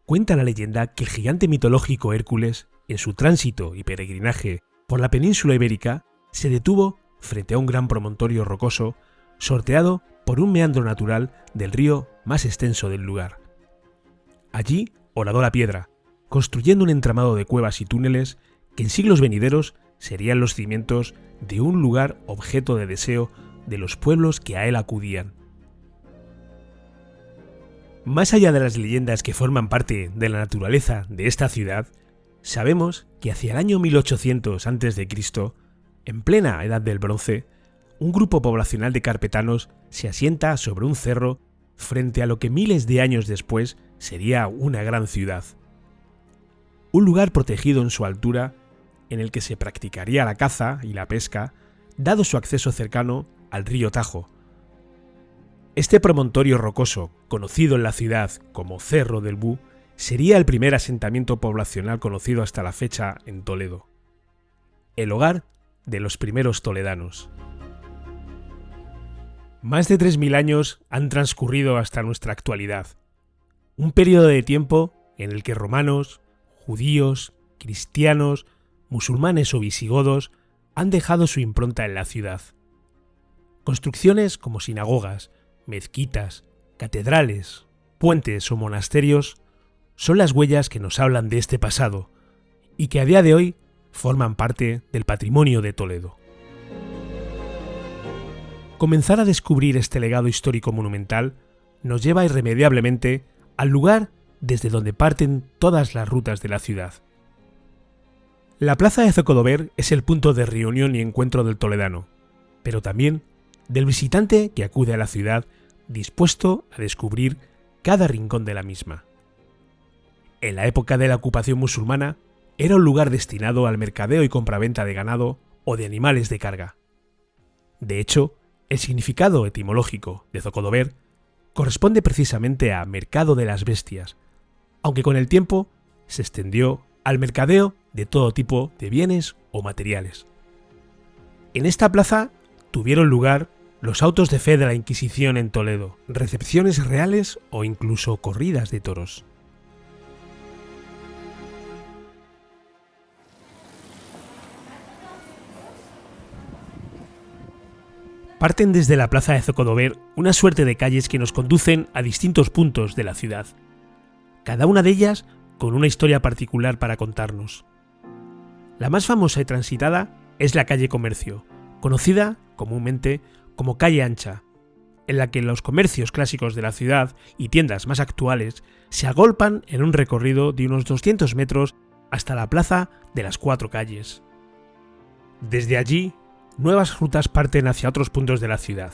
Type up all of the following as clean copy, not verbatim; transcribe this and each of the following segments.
Cuenta la leyenda que el gigante mitológico Hércules, en su tránsito y peregrinaje por la península ibérica, se detuvo frente a un gran promontorio rocoso sorteado por un meandro natural del río más extenso del lugar. Allí horadó la piedra, construyendo un entramado de cuevas y túneles que en siglos venideros serían los cimientos de un lugar objeto de deseo de los pueblos que a él acudían. Más allá de las leyendas que forman parte de la naturaleza de esta ciudad, sabemos que hacia el año 1800 a.C., en plena Edad del Bronce, un grupo poblacional de carpetanos se asienta sobre un cerro frente a lo que miles de años después sería una gran ciudad. Un lugar protegido en su altura, en el que se practicaría la caza y la pesca, dado su acceso cercano al río Tajo. Este promontorio rocoso, conocido en la ciudad como Cerro del Bú, sería el primer asentamiento poblacional conocido hasta la fecha en Toledo. El hogar de los primeros toledanos. Más de 3000 años han transcurrido hasta nuestra actualidad. Un periodo de tiempo en el que romanos, judíos, cristianos, musulmanes o visigodos han dejado su impronta en la ciudad. Construcciones como sinagogas, mezquitas, catedrales, puentes o monasterios son las huellas que nos hablan de este pasado y que a día de hoy forman parte del patrimonio de Toledo. Comenzar a descubrir este legado histórico monumental nos lleva irremediablemente al lugar desde donde parten todas las rutas de la ciudad. La plaza de Zocodover es el punto de reunión y encuentro del toledano, pero también del visitante que acude a la ciudad dispuesto a descubrir cada rincón de la misma. En la época de la ocupación musulmana, era un lugar destinado al mercadeo y compraventa de ganado o de animales de carga. De hecho, el significado etimológico de Zocodover corresponde precisamente a mercado de las bestias, aunque con el tiempo se extendió al mercadeo de todo tipo de bienes o materiales. En esta plaza tuvieron lugar los autos de fe de la Inquisición en Toledo, recepciones reales o incluso corridas de toros. Parten desde la plaza de Zocodover una suerte de calles que nos conducen a distintos puntos de la ciudad, cada una de ellas con una historia particular para contarnos. La más famosa y transitada es la calle Comercio, conocida comúnmente como calle ancha, en la que los comercios clásicos de la ciudad y tiendas más actuales se agolpan en un recorrido de unos 200 metros hasta la plaza de las 4 calles. Desde allí, nuevas rutas parten hacia otros puntos de la ciudad.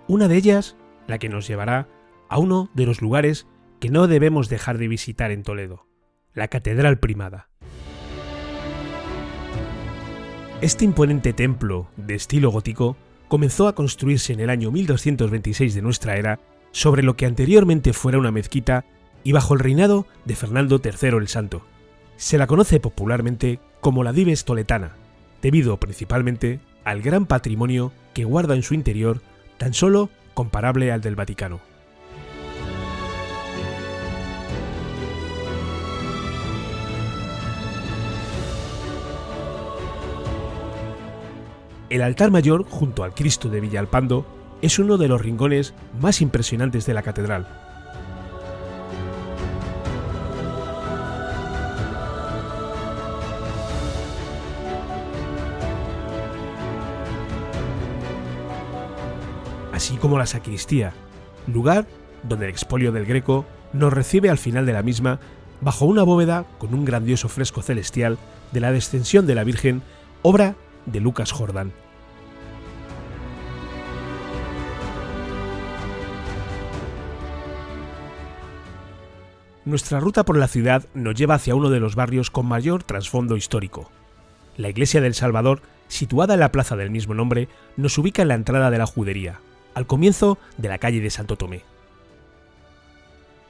Una de ellas, la que nos llevará a uno de los lugares que no debemos dejar de visitar en Toledo, la Catedral Primada. Este imponente templo de estilo gótico comenzó a construirse en el año 1226 de nuestra era sobre lo que anteriormente fuera una mezquita y bajo el reinado de Fernando III el Santo. Se la conoce popularmente como la Dives Toletana, debido principalmente al gran patrimonio que guarda en su interior, tan solo comparable al del Vaticano. El altar mayor, junto al Cristo de Villalpando, es uno de los rincones más impresionantes de la catedral. Así como la sacristía, lugar donde el expolio del Greco nos recibe al final de la misma bajo una bóveda con un grandioso fresco celestial de la Descensión de la Virgen, obra de Lucas Jordán. Nuestra ruta por la ciudad nos lleva hacia uno de los barrios con mayor trasfondo histórico. La Iglesia del Salvador, situada en la plaza del mismo nombre, nos ubica en la entrada de la Judería, al comienzo de la calle de Santo Tomé.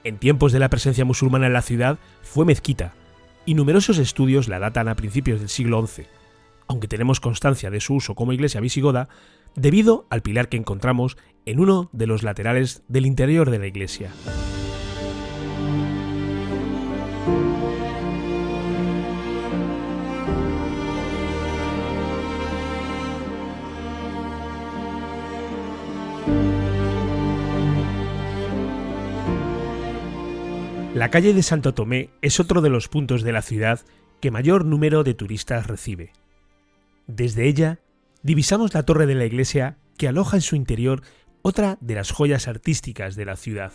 En tiempos de la presencia musulmana en la ciudad fue mezquita, y numerosos estudios la datan a principios del siglo XI, aunque tenemos constancia de su uso como iglesia visigoda debido al pilar que encontramos en uno de los laterales del interior de la iglesia. La calle de Santo Tomé es otro de los puntos de la ciudad que mayor número de turistas recibe. Desde ella divisamos la torre de la iglesia que aloja en su interior otra de las joyas artísticas de la ciudad.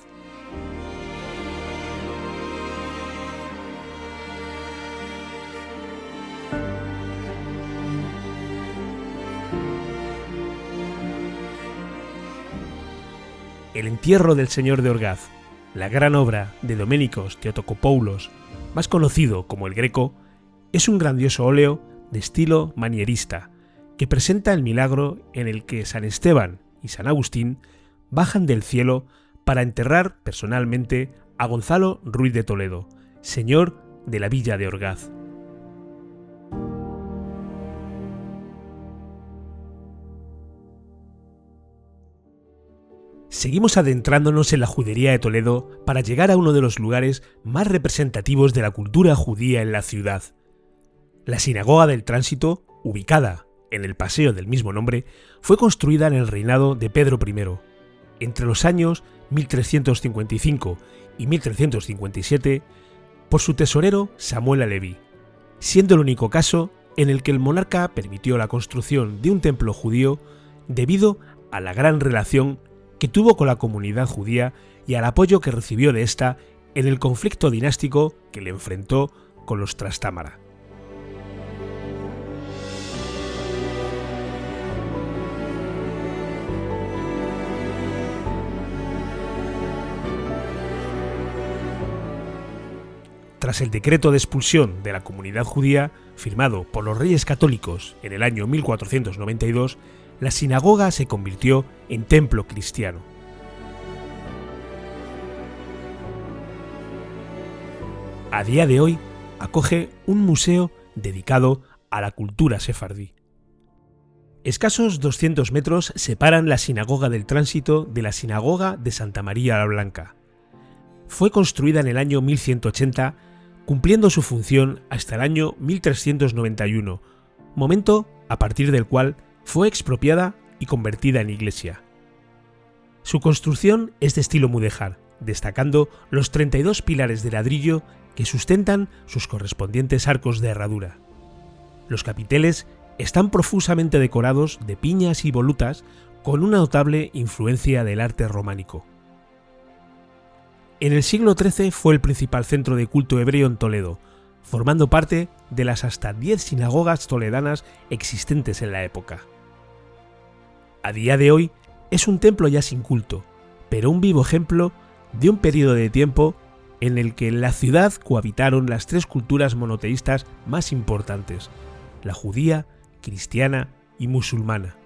El entierro del Señor de Orgaz, la gran obra de Doménicos Theotokopoulos, más conocido como el Greco, es un grandioso óleo de estilo manierista que presenta el milagro en el que San Esteban y San Agustín bajan del cielo para enterrar personalmente a Gonzalo Ruiz de Toledo, señor de la villa de Orgaz. Seguimos adentrándonos en la judería de Toledo para llegar a uno de los lugares más representativos de la cultura judía en la ciudad. La Sinagoga del Tránsito, ubicada en el paseo del mismo nombre, fue construida en el reinado de Pedro I, entre los años 1355 y 1357, por su tesorero Samuel Alevi, siendo el único caso en el que el monarca permitió la construcción de un templo judío debido a la gran relación que tuvo con la comunidad judía y al apoyo que recibió de ésta en el conflicto dinástico que le enfrentó con los Trastámara. Tras el decreto de expulsión de la comunidad judía, firmado por los reyes católicos en el año 1492, la sinagoga se convirtió en templo cristiano. A día de hoy acoge un museo dedicado a la cultura sefardí. Escasos 200 metros separan la Sinagoga del Tránsito de la Sinagoga de Santa María la Blanca. Fue construida en el año 1180, cumpliendo su función hasta el año 1391, momento a partir del cual fue expropiada y convertida en iglesia. Su construcción es de estilo mudéjar, destacando los 32 pilares de ladrillo que sustentan sus correspondientes arcos de herradura. Los capiteles están profusamente decorados de piñas y volutas con una notable influencia del arte románico. En el siglo XIII fue el principal centro de culto hebreo en Toledo, formando parte de las hasta 10 sinagogas toledanas existentes en la época. A día de hoy es un templo ya sin culto, pero un vivo ejemplo de un periodo de tiempo en el que en la ciudad cohabitaron las tres culturas monoteístas más importantes, la judía, cristiana y musulmana.